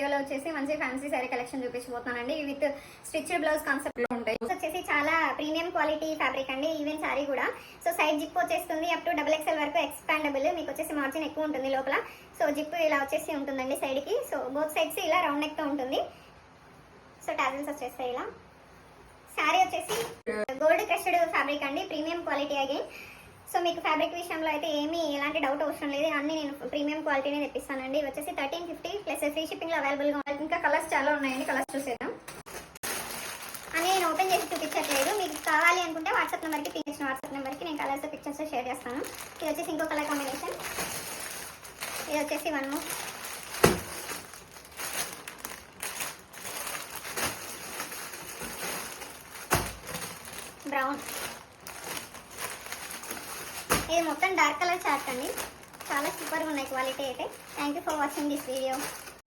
వీడియోలో వచ్చేసి మంచి ఫ్యాన్సీ శారీ కలెక్షన్ చూపించబోతున్నానండి. విత్ స్టిచ్డ్ బ్లౌజ్ కాన్సెప్ట్ లో ఉంటాయి. వచ్చేసి చాలా ప్రీమియం క్వాలిటీ ఫ్యాబ్రిక్ అండి. ఈవెన్ శారీ కూడా సో సైడ్ జిప్ వచ్చేస్తుంది అప్ టు XXL వరకు ఎక్స్పాండబుల్. మీకు వచ్చేసి మార్జిన్ ఎక్కువ ఉంటుంది లోపల. సో జిప్ ఇలా వచ్చేసి ఉంటుందండి సైడ్ కి. సో బోత్ సైడ్స్ ఇలా రౌండ్ నెక్ తో ఉంటుంది. సో టాజిల్స్ వచ్చేస్తాయి ఇలా. శారీ వచ్చేసి గోల్డ్ క్రష్డ్ ఫ్యాబ్రిక్ అండి, ప్రీమియం క్వాలిటీ అగైన్. సో మీకు ఫ్యాబ్రిక్ విషయంలో అయితే ఏమీ ఎలాంటి డౌట్ అవసరం లేదు, అన్ని నేను ప్రీమియం క్వాలిటీనే తెప్పిస్తానండి. వచ్చేసి 1350 ప్లస్ ఫ్రీ షిప్పింగ్ లో అవైలబుల్గా ఉన్నాయి. ఇంకా కలర్స్ చాలా ఉన్నాయండి, కలర్స్ చూసేద్దాం. అని నేను ఓపెన్ చేసి చూపించట్లేదు, మీకు కావాలి అనుకుంటే వాట్సాప్ నెంబర్కి తీసిన వాట్సాప్ నెంబర్కి నేను కలర్స్ పిక్చర్స్ షేర్ చేస్తాను. ఇది వచ్చేసి ఇంకో కలర్ కాంబినేషన్. ఇది వచ్చేసి వన్ మోర్ బ్రౌన్. ఇది మొత్తం డార్క్ కలర్ చార్ట్ అండి, చాలా సూపర్గా ఉన్నాయి క్వాలిటీ అయితే. Thank you for watching this video.